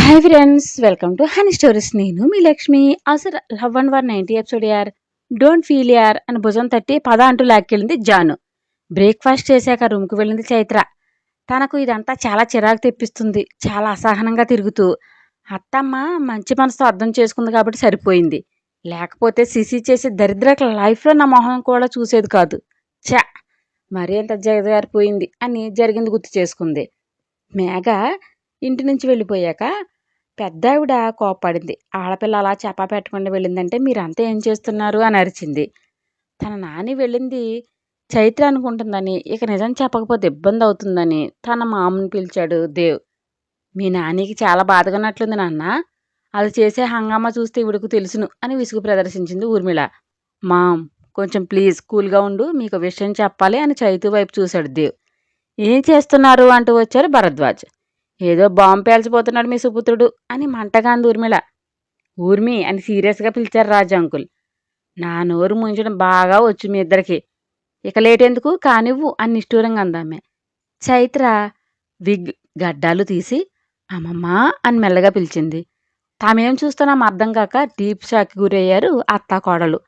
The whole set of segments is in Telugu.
Hi friends, welcome to honey stories. నేను మీ లక్ష్మి. అసలు లవ్ అండ్ వార్ 90 ఎపిసోడ్ యార్. డోంట్ ఫీల్ యార్ అని భుజం తట్టి పద అంటూ లాక్కెళ్ళింది జాను. బ్రేక్ఫాస్ట్ చేశాక రూమ్కి వెళ్ళింది చైత్ర. తనకు ఇదంతా చాలా చిరాకు తెప్పిస్తుంది. చాలా అసహనంగా తిరుగుతూ అత్తమ్మ మంచి మనసుతో అర్థం చేసుకుంది కాబట్టి సరిపోయింది. లేకపోతే సిసి చేసే దరిద్రక లైఫ్లో నా మొహం కూడా చూసేది కాదు. చా, మరీ ఎంత జగదారిపోయింది అని జరిగింది గుర్తు చేసుకుంది. మేఘ ఇంటి నుంచి వెళ్ళిపోయాక పెద్దావిడ కోప్పడింది. ఆడపిల్ల అలా చెప్పా పెట్టకుండా వెళ్ళిందంటే మీరంతా ఏం చేస్తున్నారు అని అరిచింది. తన నాని వెళ్ళింది చైత్ర అనుకుంటుందని, ఇక నిజం చెప్పకపోతే ఇబ్బంది అవుతుందని తన మామని పిలిచాడు దేవ్. మీ నానికి చాలా బాధగానట్లుంది నాన్న, అది చేసే హంగామా చూస్తే ఇవిడకు తెలుసును అని విసుగు ప్రదర్శించింది ఊర్మిళ. మామ్, కొంచెం ప్లీజ్ కూల్గా ఉండు, మీకు విషయం చెప్పాలి అని చైతు వైపు చూశాడు దేవ్. ఏం చేస్తున్నారు అంటూ వచ్చారు భరద్వాజ్. ఏదో బాంబు పేల్చిపోతున్నాడు మీ సుపుత్రుడు అని మంటగా అంది ఊర్మిళ. ఊర్మి అని సీరియస్గా పిలిచారు రాజు అంకుల్. నా నోరు ముంచడం బాగా వచ్చు మీ ఇద్దరికి, ఇక లేటెందుకు కానివ్వు అని నిష్ఠూరంగా అందామె. చైత్ర విగ్ గడ్డాలు తీసి అమ్మమ్మా అని మెల్లగా పిలిచింది. తామేం చూస్తున్నాం అర్థం కాక డీప్ షాక్కి గురయ్యారు అత్తా కోడలు.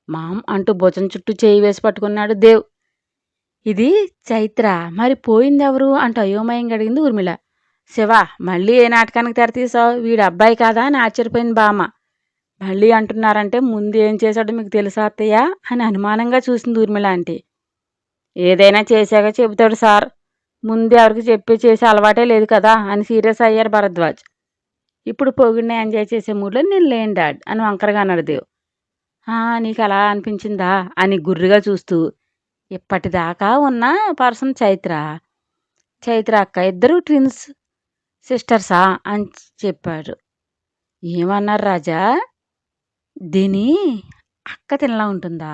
మామ్ అంటూ భుజం చుట్టూ చేయి వేసి పట్టుకున్నాడు దేవ్. ఇది చైత్ర, మరి పోయిందెవరు అంటూ అయోమయంగా అడిగింది ఊర్మిళ. శివ, మళ్ళీ ఏ నాటకానికి తెరతీసావు? వీడి అబ్బాయి కాదా అని ఆశ్చర్యపోయింది బామ్మ. మళ్ళీ అంటున్నారంటే ముందు ఏం చేశాడో మీకు తెలుసా అత్తయ్య అని అనుమానంగా చూసింది ఊర్మిళ ఆంటీ. ఏదైనా చేశాక చెబుతాడు సార్, ముందు ఎవరికి చెప్పి చేసే అలవాటే లేదు కదా అని సీరియస్ అయ్యారు భరద్వాజ్. ఇప్పుడు పొగిడిని ఎంజాయ్ చేసే మూడ్లో నేను లేను డాడ్ అని వంకరగా అన్నాడు దేవ్. నీకు అలా అనిపించిందా అని గుర్రుగా చూస్తూ, ఇప్పటిదాకా ఉన్న పర్సన్ చైత్ర అక్క, ఇద్దరు ట్విన్స్ సిస్టర్సా అని చెప్పాడు. ఏమన్నారు రాజా? దీని అక్క తినలా ఉంటుందా?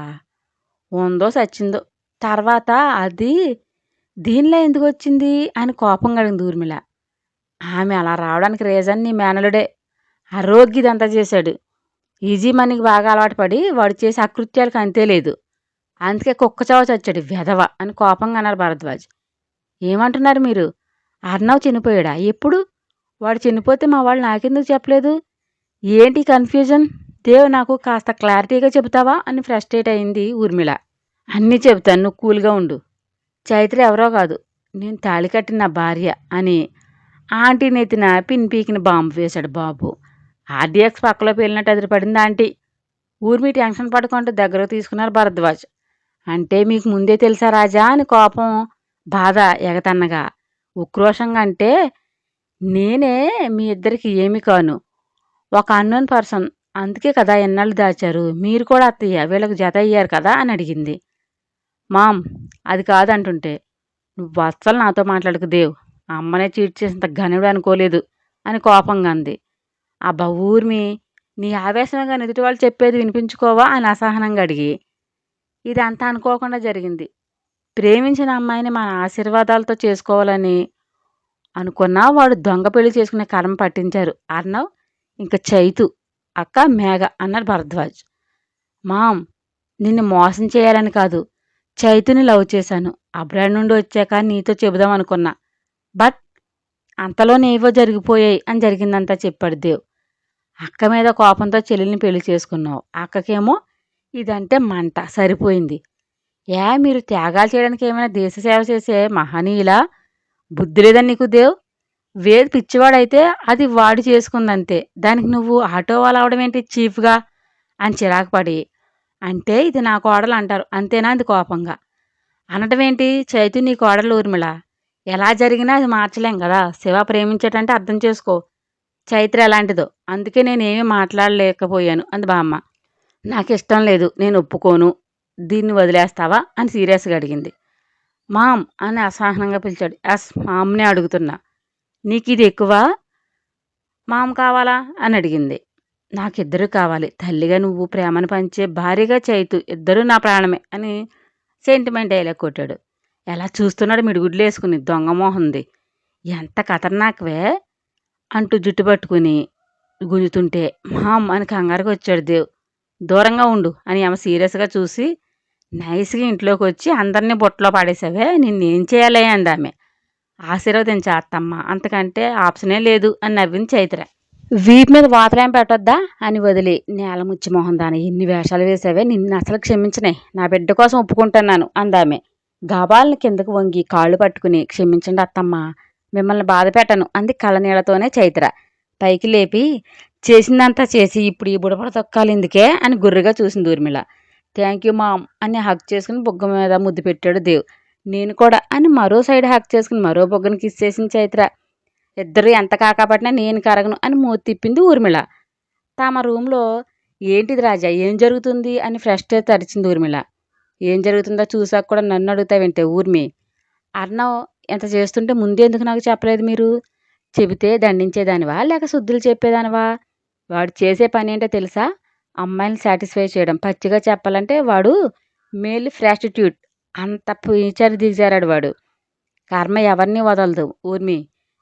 ఉందో సచ్చిందో, తర్వాత అది దీనిలో ఎందుకు వచ్చింది అని కోపంగా అడిగింది ఊర్మిళ. ఆమె అలా రావడానికి రీజన్ నీ మేనలుడే. ఆరోగ్యదంతా చేశాడు. ఈజీ మనీకి బాగా అలవాటు పడి వాడు చేసే అకృత్యాలకు అంతే లేదు. అందుకే కుక్కచావ చచ్చాడు వెధవ అని కోపంగా అన్నారు భరద్వాజ్. ఏమంటున్నారు మీరు? అర్ణవ్ చనిపోయాడా? ఎప్పుడు? వాడు చనిపోతే మా వాళ్ళు నాకెందుకు చెప్పలేదు? ఏంటి కన్ఫ్యూజన్? దేవ్, నాకు కాస్త క్లారిటీగా చెబుతావా అని ఫ్రస్ట్రేట్ అయింది ఊర్మిళ. అన్నీ చెబుతాను, నువ్వు కూల్గా ఉండు. చైత్ర ఎవరో కాదు, నేను తాళి కట్టిన నా భార్య అని ఆంటీ నెత్తిన పిన్ పీకిన బాంబు వేశాడు బాబు. ఆర్డీఎక్స్ పక్కలో పేలినట్టు ఎదురుపడింది ఆంటీ. ఊర్మి టెన్షన్ పడుకుంటూ దగ్గరకు తీసుకున్నారు భరద్వాజ్. అంటే మీకు ముందే తెలుసా రాజా అని కోపం బాధ ఎగతన్నగా ఉక్రోషంగా అంటే, నేనే మీ ఇద్దరికి ఏమి కాను, ఒక అన్నోన్ పర్సన్, అందుకే కదా ఎన్నాళ్ళు దాచారు. మీరు కూడా అత్తయ్య వీళ్ళకు జత అయ్యారు కదా అని అడిగింది. మామ్, అది కాదంటుంటే నువ్వు అస్సలు నాతో మాట్లాడకు దేవ్, అమ్మనే చీట్ చేసినంత ఘనుడు అనుకోలేదు అని కోపంగా అంది. అబ్బా ఊర్మి, నీ ఆవేశంగా ఎదుటి వాళ్ళు చెప్పేది వినిపించుకోవా అని అసహనంగా అడిగి, ఇదంతా అనుకోకుండా జరిగింది. ప్రేమించిన అమ్మాయిని మన ఆశీర్వాదాలతో చేసుకోవాలని అనుకున్నా వాడు దొంగ పెళ్లి చేసుకునే కర్మ పట్టించారు అర్ణవ్, ఇంకా చైతు అక్క మేఘ అన్నారు భరద్వాజ్. మామ్, నిన్ను మోసం చేయాలని కాదు, చైతుని లవ్ చేశాను. అబ్రాడ్ నుండి వచ్చాక నీతో చెబుదాం అనుకున్నా, బట్ అంతలోనే ఏవో జరిగిపోయాయి అని జరిగిందంతా చెప్పాడు దేవ్. అక్క మీద కోపంతో చెల్లెల్ని పెళ్లి చేసుకున్నావు, అక్కకేమో ఇదంటే మంట, సరిపోయింది. మీరు త్యాగాలు చేయడానికి ఏమైనా దేశ సేవ చేసే మహనీయులా? బుద్ధి లేదని నీకు దేవ్? వేద్ పిచ్చివాడైతే అది వాడు చేసుకుందంతే, దానికి నువ్వు ఆటో వాళ్ళు అవడం ఏంటి చీఫ్గా అని చిరాకు పడి, అంటే ఇది నా కోడలు అంటారు అంతేనా అది కోపంగా అనటం ఏంటి? చైతు నీ కోడలు ఊర్మిళ, ఎలా జరిగినా అది మార్చలేం కదా. శివ ప్రేమించేటంటే అర్థం చేసుకో. చైత్ర ఎలాంటిదో, అందుకే నేనేమీ మాట్లాడలేకపోయాను అంది బామ్మ. నాకు ఇష్టం లేదు, నేను ఒప్పుకోను, దీన్ని వదిలేస్తావా అని సీరియస్గా అడిగింది. మామ్ అని అసహనంగా పిలిచాడు. ఎస్ మామ్నే అడుగుతున్నా, నీకు ఇది ఎక్కువ? మామ్ కావాలా అని అడిగింది. నాకిద్దరూ కావాలి, తల్లిగా నువ్వు, ప్రేమను పంచే భార్యగా చైతు, ఇద్దరూ నా ప్రాణమే అని సెంటిమెంట్ డైలాగ్ కొట్టాడు. ఎలా చూస్తున్నాడు మిడిగుడ్లు వేసుకుని దొంగమోహంది. ఎంత ఖతర్నాక్వే అంటూ జుట్టు పట్టుకుని గుంజుతుంటే మామ్ అని కంగారుగా వచ్చాడు దేవ్. దూరంగా ఉండు అని ఆమె సీరియస్గా చూసి, నైస్గా ఇంట్లోకి వచ్చి అందరినీ బుట్టలో పాడేసావే, నిన్నేం చేయాలి అందామె. ఆశీర్వదించా అత్తమ్మ, అంతకంటే ఆప్షనే లేదు అని నవ్వింది చైత్ర. వీపు మీద వాతలేం పెట్టొద్దా అని వదిలి, నేల ముచ్చి మొహం దాని ఎన్ని వేషాలు వేసావే, నిన్ను అసలు క్షమించనే, నా బిడ్డ కోసం ఒప్పుకుంటున్నాను అందామె. గాబాలను కిందకు వంగి కాళ్ళు పట్టుకుని, క్షమించండి అత్తమ్మ, మిమ్మల్ని బాధ పెట్టను అంది కళ్ళనీళ్లతోనే చైత్ర. పైకి లేపి, చేసిందంతా చేసి ఇప్పుడు ఈ బుడబుడ తొక్కాలిందుకే అని గుర్రుగా చూసింది ఊర్మిళ. థ్యాంక్ యూ మామ్ అని హక్ చేసుకుని బుగ్గ మీద ముద్దు పెట్టాడు దేవ్. నేను కూడా అని మరో సైడ్ హక్ చేసుకుని మరో బుగ్గను కిస్ చేసింది చైత్ర. ఇద్దరు ఎంత కాకపట్టినా నేను కరగను అని మూతి తిప్పింది ఊర్మిళ. తమ రూమ్లో ఏంటిది రాజా, ఏం జరుగుతుంది అని ఫ్రస్ట్రేట్ తరిచింది ఊర్మిళ. ఏం జరుగుతుందో చూసాక కూడా నన్ను అడుగుతావేంటే ఊర్మి, అర్ణవ్ ఎంత చేస్తుంటే ముందే ఎందుకు నాకు చెప్పలేదు మీరు? చెబితే దండించేదానివా లేక శుద్ధులు చెప్పేదానివా? వాడు చేసే పని ఏంటో తెలుసా? అమ్మాయిని సాటిస్ఫై చేయడం. పచ్చిగా చెప్పాలంటే వాడు మేల్ ప్రాస్టిట్యూట్. అంత ఫీచర్ దిగజారాడు వాడు. కర్మ ఎవరిని వదలదు ఊర్మి.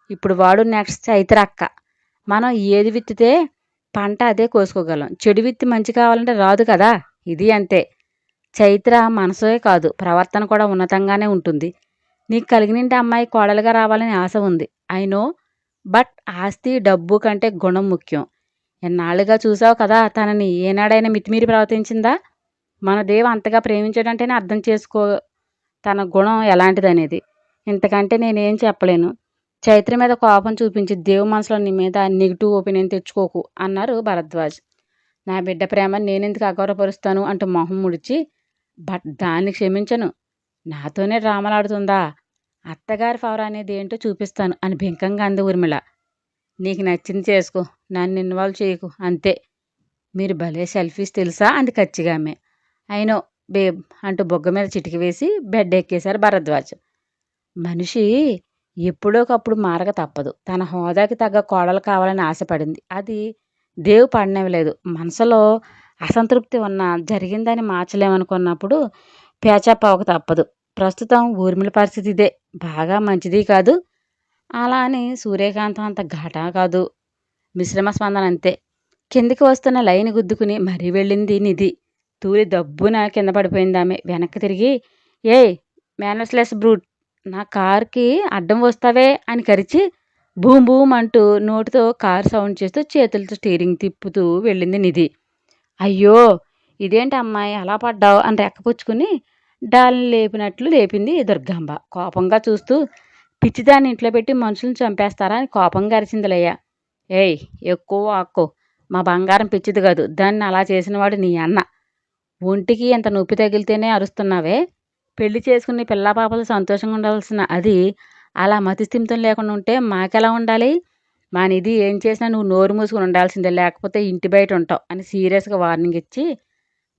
ఇప్పుడు వాడు నెక్స్ట్ చైత్ర అక్క. మనం ఏది విత్తితే పంట అదే కోసుకోగలం. చెడు విత్తి మంచి కావాలంటే రాదు కదా. ఇది అంతే. చైత్ర మనసే కాదు, ప్రవర్తన కూడా ఉన్నతంగానే ఉంటుంది. నీకు కలిగినింటి అమ్మాయి కోడలుగా రావాలని ఆశ ఉంది. I know. బట్ ఆస్తి డబ్బు కంటే గుణం ముఖ్యం. ఎన్నాళ్ళుగా చూసావు కదా తనని. ఏనాడైనా మితిమీరి ప్రవర్తించిందా? మన దేవ అంతగా ప్రేమించడంటేనే అర్థం చేసుకో తన గుణం ఎలాంటిదనేది. ఇంతకంటే నేనేం చెప్పలేను. చైత్ర మీద కోపం చూపించి దేవు మనసులో నీ మీద నెగిటివ్ ఒపీనియన్ తెచ్చుకోకు అన్నారు భరద్వాజ్. నా బిడ్డ ప్రేమని నేనెందుకు అగౌరవపరుస్తాను అంటూ మొహం ముడిచి, బట్ దాన్ని క్షమించను. నాతోనే డ్రామాలాడుతుందా? అత్తగారి ఫవర్ అనేది ఏంటో చూపిస్తాను అని బింకంగా అంది ఊర్మిళ. నీకు నచ్చింది చేసుకో, నన్ను ఇన్వాల్వ్ చేయకు అంతే. మీరు భలే సెల్ఫీస్ తెలుసా అంది కచ్చిగా ఆమె. అయినో బేబ్ అంటూ బొగ్గ మీద చిటికి వేసి బెడ్ ఎక్కేశారు భరద్వాజ్. మనిషి ఎప్పుడోకప్పుడు మారక తప్పదు. తన హోదాకి తగ్గ కోడలు కావాలని ఆశపడింది. అది దేవు పడనివ్వలేదు. మనసులో అసంతృప్తి ఉన్నా జరిగిందని మార్చలేమనుకున్నప్పుడు పేచప్ అవ్వక తప్పదు. ప్రస్తుతం ఊర్మిళ పరిస్థితి ఇదే. బాగా మంచిది కాదు, అలా అని సూర్యకాంతం అంత ఘాటా కాదు. మిశ్రమ స్పందన అంతే. కిందికి వస్తున్న లైన్ గుద్దుకుని మరీ వెళ్ళింది నిధి. తూలి దబ్బున కింద పడిపోయింది ఆమె. వెనక్కి తిరిగి, ఏయ్ మేనర్స్లెస్ బ్రూట్, నా కార్కి అడ్డం వస్తావే అని కరిచి బూమ్ బూమ్ అంటూ నోటితో కారు సౌండ్ చేస్తూ చేతులతో స్టీరింగ్ తిప్పుతూ వెళ్ళింది నిధి. అయ్యో ఇదేంటి అమ్మాయి అలా పడ్డావు అని రెక్కపుచ్చుకుని డాల్ని లేపినట్లు లేపింది దుర్గాంబ. కోపంగా చూస్తూ, పిచ్చిదాన్ని ఇంట్లో పెట్టి మనుషులను చంపేస్తారా అని కోపంగా అరిచిందిలయ్య. ఏయ్ ఎక్కువ ఆక్కో, మా బంగారం పిచ్చిది కాదు. దాన్ని అలా చేసినవాడు నీ అన్న. ఒంటికి ఎంత నొప్పి తగిలితేనే అరుస్తున్నావే? పెళ్లి చేసుకుని పిల్లా పాపలు సంతోషంగా ఉండాల్సిన అది అలా మతిస్థిమితం లేకుండా ఉంటే మాకెలా ఉండాలి? మా నిధి ఏం చేసినా నువ్వు నోరు మూసుకుని ఉండాల్సిందే, లేకపోతే ఇంటి బయట ఉంటావు అని సీరియస్గా వార్నింగ్ ఇచ్చి,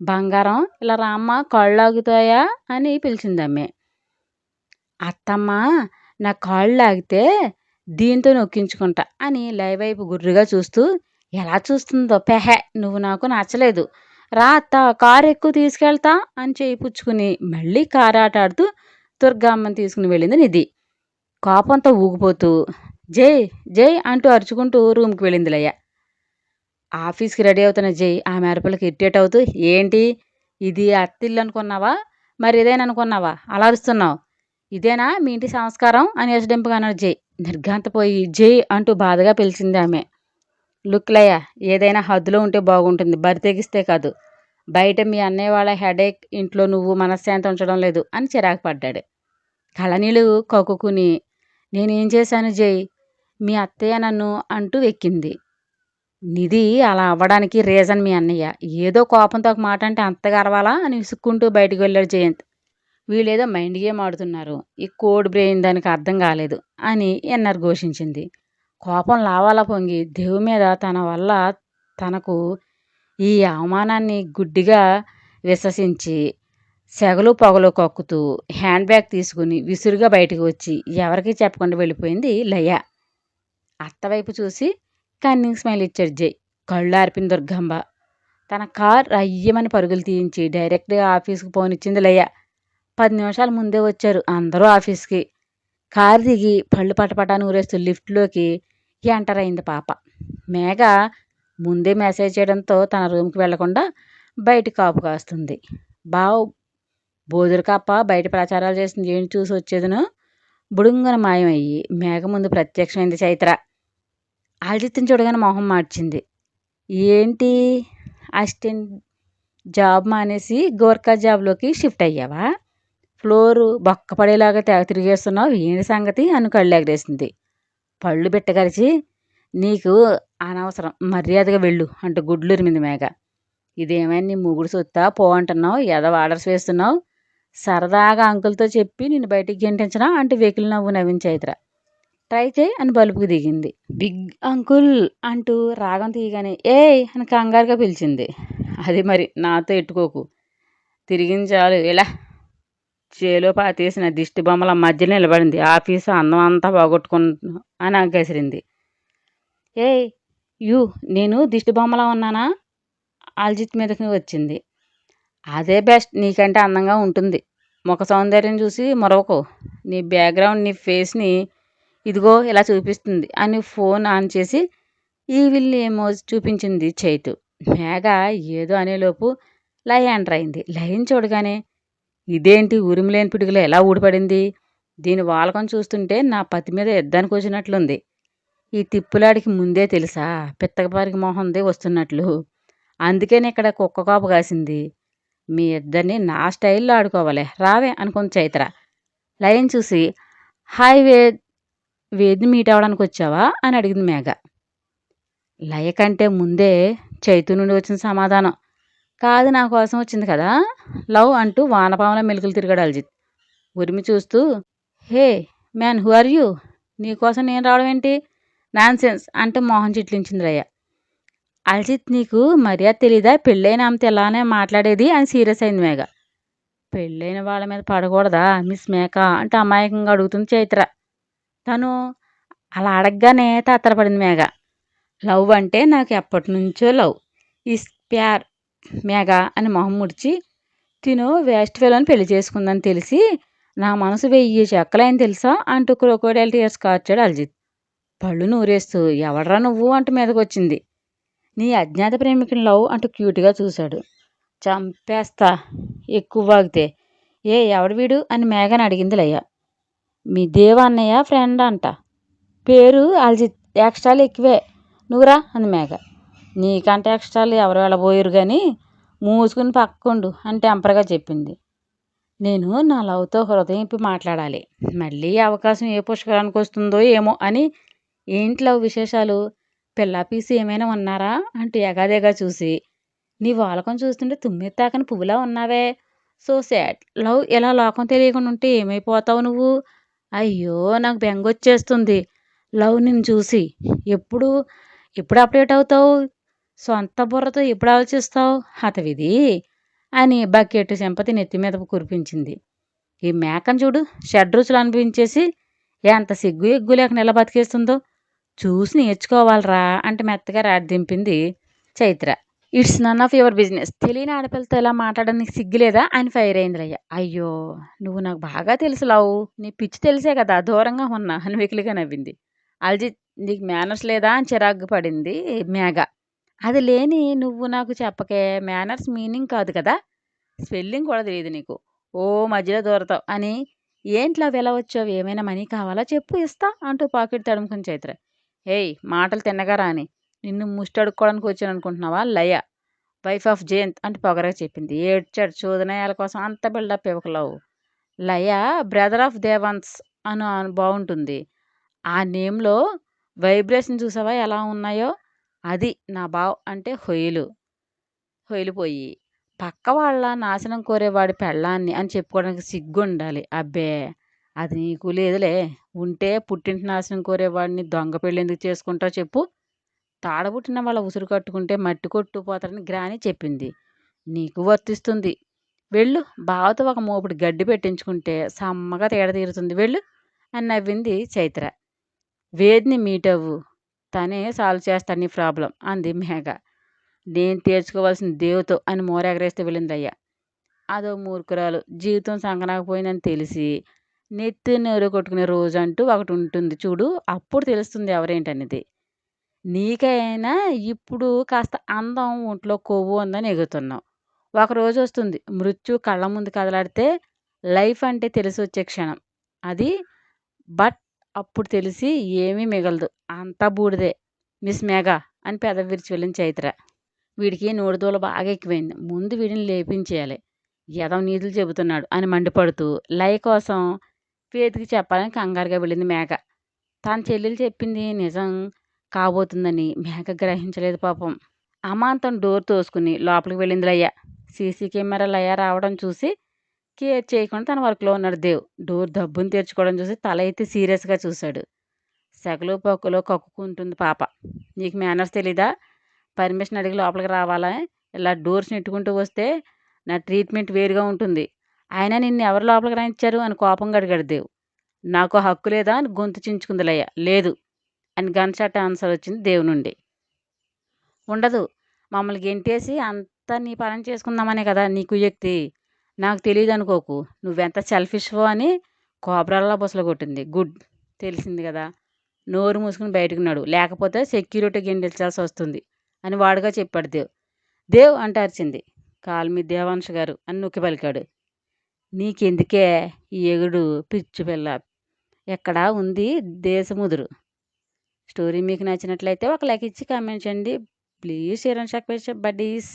బంగారం ఇలా రామ్మ కాళ్ళాగుతాయా అని పిలిచిందమ్మే. అత్తమ్మ నా కాళ్ళు లాగితే దీంతో నొక్కించుకుంటా అని లైవ్ వైపు గుర్రుగా చూస్తూ, ఎలా చూస్తుందో పెహే, నువ్వు నాకు నచ్చలేదు, రా అత్త కారు ఎక్కువ తీసుకెళ్తా అని చేయి పుచ్చుకుని మళ్ళీ కారు ఆట ఆడుతూ దుర్గమ్మని తీసుకుని వెళ్ళింది నిధి. కోపంతో ఊగిపోతూ జై జై అంటూ అరుచుకుంటూ రూమ్కి వెళ్ళింది లయ్య. ఆఫీస్కి రెడీ అవుతున్న జై ఆమె అరుపులకు ఇరిటేట్ అవుతూ, ఏంటి ఇది అత్తిల్లు అనుకున్నావా, మరి ఇదేనా అనుకున్నావా, అలా అరుస్తున్నావు, ఇదేనా మీ ఇంటి సంస్కారం అని ఎసడింపుగా అన్నాడు జై. నిర్ఘాంతపోయి జై అంటూ బాధగా పిలిచింది ఆమె. లుక్ లయ్య, ఏదైనా హద్దులో ఉంటే బాగుంటుంది, బరి తెగిస్తే కాదు. బయట మీ అన్నయ్య వాళ్ళ హెడేక్, ఇంట్లో నువ్వు మనశ్శాంతి ఉంచడం లేదు అని చిరాకు పడ్డాడు. కళ్ళనీళ్ళు కక్కుకుని, నేనేం చేశాను జై, మీ అత్తయ్య నన్ను అంటూ వెక్కింది. నిధి అలా అవ్వడానికి రీజన్ మీ అన్నయ్య. ఏదో కోపంతో ఒక మాట అంటే అంతగా అరవాలా అని విసుక్కుంటూ బయటకు వెళ్ళాడు జయంత్. వీళ్ళేదో మైండ్ గేమ్ ఆడుతున్నారు, ఈ కోడ్ బ్రెయిన్ దానికి అర్థం కాలేదు అని ఎన్ఆర్ ఘోషించింది. కోపం లావాలా పొంగి దేవు మీద తన వల్ల తనకు ఈ అవమానాన్ని గుడ్డిగా విశ్వసించి సెగలు పొగలు కక్కుతూ హ్యాండ్ బ్యాగ్ తీసుకుని విసురుగా బయటకు వచ్చి ఎవరికీ చెప్పకుండా వెళ్ళిపోయింది లయ. అత్తవైపు చూసి కన్నింగ్ స్మైల్ ఇచ్చాడు జై. కళ్ళు ఆర్పిన దుర్గంబ తన కార్ అయ్యమని పరుగులు తీయించి డైరెక్ట్గా ఆఫీస్కి పోనిచ్చింది లయ. 10 నిమిషాల ముందే వచ్చారు అందరూ ఆఫీస్కి. కారు దిగి పళ్ళు పటపటా నూరేస్తూ లిఫ్ట్లోకి ఎంటర్ అయింది పాప. మేఘ ముందే మెసేజ్ చేయడంతో తన రూమ్కి వెళ్లకుండా బయట కాపు కాస్తుంది. బావ్ బోదురు కప్ప బయట ప్రచారాలు చేసింది ఏంటి చూసి వచ్చేదను బుడుంగన మాయమయ్యి మేఘ ముందు ప్రత్యక్షమైంది చైత్ర. అజిత్‌ని చూడగానే మొహం మార్చింది. ఏంటి అసిస్టెంట్ జాబ్ మానేసి గోర్ఖా జాబ్‌లోకి షిఫ్ట్ అయ్యావా? ఫ్లోరు బొక్కపడేలాగా తెగ తిరిగేస్తున్నావు. ఏంటి సంగతి అని కళ్ళెగరేసింది. పళ్ళు బిట్టగరిచి నీకు అనవసరం మర్యాదగా వెళ్ళు అంటూ గుడ్లురిమింది మేఘ. ఇదేమైనా నీ మొగుడు సొత్తా పో అంటున్నావు. ఎదవ ఆర్డర్స్ వేస్తున్నావు. సరదాగా అంకుల్తో చెప్పి నిన్ను బయటికి గెంటించనా అంటూ వెకిలి నవ్వు నవ్వింది చైత్ర. ట్రై చేయి అని బలుపుకు దిగింది. బిగ్ అంకుల్ అంటూ రాగం తీయగానే ఏయ్ అని కంగారుగా పిలిచింది. అది మరి నాతో ఎట్టుకోకు. తిరిగింది చాలు ఇలా చేలో పాతేసిన దిష్టి బొమ్మల మధ్యలో నిలబడింది. ఆఫీసు అందం అంతా పోగొట్టుకున్నా అని అగ్గసిరింది. ఏయ్ యూ నేను దిష్టి బొమ్మలా ఉన్నానా? అల్జిత్ మీదకి వచ్చింది. అదే బెస్ట్, నీకంటే అందంగా ఉంటుంది. ముఖ సౌందర్యం చూసి మరొకో నీ బ్యాక్గ్రౌండ్ నీ ఫేస్ని ఇదిగో ఇలా చూపిస్తుంది అని ఫోన్ ఆన్ చేసి ఈవిల్ ఎమోజ్ చూపించింది చైతు. మేఘ ఏదో అనేలోపు లయ ఎంటర్ అయింది. లయని చూడగానే ఇదేంటి ఉరిమిలేని పిడుగులో ఎలా ఊడిపడింది? దీని వాలకం చూస్తుంటే నా పతి మీద యుద్ధానికి వచ్చినట్లుంది. ఈ తిప్పులాడికి ముందే తెలుసా పిత్తకపారికి మొహందే వస్తున్నట్లు. అందుకని ఇక్కడ కుక్క కాపు కాసింది. మీ ఇద్దరిని నా స్టైల్లో ఆడుకోవాలి రావే అనుకుంది చైత్ర. లయని చూసి హాయ్ వేద్ని మీట్ అవ్వడానికి వచ్చావా అని అడిగింది మేఘ. లయ కంటే ముందే చైతు నుండి వచ్చిన సమాధానం కాదు నా కోసం వచ్చింది కదా లవ్ అంటూ వానపాముల మెలుకులు తిరిగాడు అల్జిత్. ఉరిమి చూస్తూ hey man who are you? నీకోసం నేను రావడం ఏంటి? నాన్ సెన్స్ అంటూ మోహన్ చిట్లించింది లయ. అల్జిత్ నీకు మర్యాద తెలీదా? పెళ్ళైన ఆమెతో ఎలానే మాట్లాడేది అని సీరియస్ అయింది మేఘ. పెళ్ళైన వాళ్ళ మీద పడకూడదా మిస్ మేఘ అంటే అమాయకంగా అడుగుతుంది చైత్ర. తను అలా అడగగానే తత్తరపడింది మేఘ. లవ్ అంటే నాకు ఎప్పటి నుంచో లవ్ ఇస్ ప్యార్ మేఘ అని మొహం ముడిచి తిను వేస్ట్ ఫెలోని పెళ్లి చేసుకుందని తెలిసి నా మనసు 1000 చెక్కలైంది తెలుసా అంటూ క్రొకోడైల్ టీయర్స్ కార్చాడు అల్జిత్. పళ్ళు నూరేస్తూ ఎవడ్రా నువ్వు అంటూ మీదకొచ్చింది. నీ అజ్ఞాత ప్రేమికుని లవ్ అంటూ క్యూట్గా చూశాడు. చంపేస్తా ఎక్కువ వాగితే. ఎవడు వీడు అని మేఘని అడిగింది లయ్య. మీ దేవ అన్నయ్య ఫ్రెండ్ అంట. పేరు అల్జిత్. ఎక్స్ట్రాలు ఎక్కువే నువ్వురా అంది మేఘ. నీకంటే ఎక్స్ట్రాలు ఎవరు వెళ్ళబోయారు కానీ మూసుకుని పక్కండు అని టెంపర్గా చెప్పింది. నేను నా లవ్తో హృదయం ఇప్పి మాట్లాడాలి. మళ్ళీ అవకాశం ఏ పుష్కరానికి వస్తుందో ఏమో అని. ఏంటి లవ్ విశేషాలు? పిల్లాపీసి ఏమైనా ఉన్నారా అంటూ ఎగాదేగా చూసి నీ వాలకం చూస్తుంటే తుమ్మెత్తాకని పువ్వులా ఉన్నావే. So sad. లవ్ ఎలా లోకం తెలియకుండా ఉంటే ఏమైపోతావు నువ్వు? అయ్యో నాకు బెంగొచ్చేస్తుంది లవ్ నిన్ను చూసి. ఎప్పుడు ఎప్పుడు అప్డేట్ అవుతావు? సొంత బుర్రతో ఎప్పుడు ఆలోచిస్తావు హతవిధి అని బకెట్టు చెంపతి నెత్తి మీద కురిపించింది. ఈ మేకను చూడు షడ్రుచులు అనిపించేసి ఎంత సిగ్గు ఎగ్గు లేక నిలబతికేస్తుందో చూసి నేర్చుకోవాలరా అంటే మెత్తగా రాడ్దింపింది Chaitra. It's none of your business. తెలియని ఆడపిల్లతో ఇలా మాట్లాడడానికి సిగ్గులేదా అని ఫైర్ అయింది రయ్య. అయ్యో నువ్వు నాకు బాగా తెలుసు లవ్. నీ పిచ్చి తెలిసే కదా దూరంగా ఉన్నా అని వెకిలిగా నవ్వింది. అల్జిత్ నీకు మేనర్స్ లేదా అని చిరాకు పడింది మేఘ. అది లేని నువ్వు నాకు చెప్పకే. మేనర్స్ మీనింగ్ కాదు కదా, స్పెల్లింగ్ కూడా తెలియదు నీకు. ఓ మధ్యలో దూరతావు అని. ఏంట్లో ఎలా వచ్చావు? ఏమైనా మనీ కావాలా చెప్పు ఇస్తా అంటూ పాకెట్ తడుముకుని చైత్ర. మాటలు తిన్నగా రాని. నిన్ను ముష్టి అడుక్కోవడానికి వచ్చాను అనుకుంటున్నావా? లయ వైఫ్ ఆఫ్ జయంత్ అంటే పొగరగా చెప్పింది. ఏడ్చాడు చూదనయాల కోసం అంత బిల్డప్ ఇవ్వకలవు. లయ బ్రదర్ ఆఫ్ దేవాన్స్ అని బాగుంటుంది. ఆ నేమ్లో వైబ్రేషన్ చూసావా ఎలా ఉన్నాయో? అది నా బావ్ అంటే హొయిలిపోయి పక్క వాళ్ళ నాశనం కోరేవాడి పెళ్ళాన్ని అని చెప్పుకోవడానికి సిగ్గుండాలి. అబ్బే అది నీకు లేదులే. ఉంటే పుట్టింటి నాశనం కోరేవాడిని దొంగ పెళ్ళి ఎందుకు చేసుకుంటావు చెప్పు. తాడబుట్టిన వాళ్ళ ఉసురు కట్టుకుంటే మట్టి కొట్టుకుపోతారని గ్రాని చెప్పింది. నీకు వర్తిస్తుంది. వెళ్ళు బావతో ఒక మోపుడు గడ్డి పెట్టించుకుంటే సమ్మగా తేడ తీరుతుంది వెళ్ళు అని నవ్వింది చైత్ర. వేద్ని మీట్ అవ్వు, తనే సాల్వ్ చేస్తాడు నీ ప్రాబ్లం అంది మేఘ. నేను తీర్చుకోవాల్సిన దేవుతో అని మోరెగరేస్తే వెళ్ళింది అయ్యా. అదో మూర్ఖురాలు, జీవితం సంకనాకపోయిందని తెలిసి నెత్తి నోరు కొట్టుకునే రోజు అంటూ ఒకటి ఉంటుంది చూడు, అప్పుడు తెలుస్తుంది ఎవరేంటనేది. నీకైనా ఇప్పుడు కాస్త అందం ఒంట్లో కొవ్వు ఉందని ఎగుతున్నావు. ఒకరోజు వస్తుంది మృత్యు కళ్ళ ముందు కదలాడితే లైఫ్ అంటే తెలిసి వచ్చే క్షణం అది. బట్ అప్పుడు తెలిసి ఏమీ మిగలదు, అంతా బూడిదే. మిస్ మేఘా అని పెదవి విరిచి వెళ్ళింది చైత్ర. వీడికి నోటిదూల బాగా ఎక్కువైంది. ముందు వీడిని లేపించేయాలి. ఎదవ నీతులు చెబుతున్నాడు అని మండిపడుతూ లయ కోసం ఫేత్‌కి చెప్పాలని కంగారుగా వెళ్ళింది మేఘ. తన చెల్లెలు చెప్పింది నిజం కాబోతుందని మేఘ గ్రహించలేదు పాపం. అమాంతం డోర్ తోసుకుని లోపలికి వెళ్ళింది లయ. సీసీ కెమెరా లయ రావడం చూసి కేర్ చేయకుండా తన వర్క్‌లో ఉన్నాడు దేవ్. డోర్ దబ్బున తెరుచుకోవడం చూసి తల ఎత్తి సీరియస్‌గా చూశాడు. సెగలో పక్కులో కక్కుకుంటుంది పాప. నీకు మేనర్స్ తెలీదా? పర్మిషన్ అడిగి లోపలికి రావాలా? ఇలా డోర్స్ నెట్టుకుంటూ వస్తే నా ట్రీట్మెంట్ వేరుగా ఉంటుంది. అయినా నిన్ను ఎవరు లోపలికి రానిచ్చారు అని కోపంగా అడిగాడు దేవ్. నాకు హక్కు లేదా అని గొంతు చించుకుంది లయ. లేదు అని గన్ షాట్ ఆన్సర్ వచ్చింది దేవ్ నుండి. ఉండదు. మమ్మల్ని గెంటేసి అంతా నీ పరం చేసుకుందామనే కదా నీ కుయుక్తి. నాకు తెలీదనుకోకు. నువ్వెంత సెల్ఫిష్‌వో అని కోబ్రాలా బుసలుగొట్టింది. గుడ్. తెలిసింది కదా! నోరు మూసుకుని బయటకు నడువు. లేకపోతే సెక్యూరిటీ గెంటించాల్సి వస్తుంది అని వాడుగా చెప్పాడు దేవ్. దేవ్ అంటూ అరిచింది. కాల్ మీ దేవాంశ్ గారు అని నొక్కి పలికాడు. నీకెందుకే ఈ ఎగుడు పిచ్చి పిల్ల. ఎక్కడా ఉంది దేశముదురు. స్టోరీ మీకు నచ్చినట్లయితే ఒక లైక్ ఇచ్చి కామెంట్ చేయండి. Please share and subscribe buddies.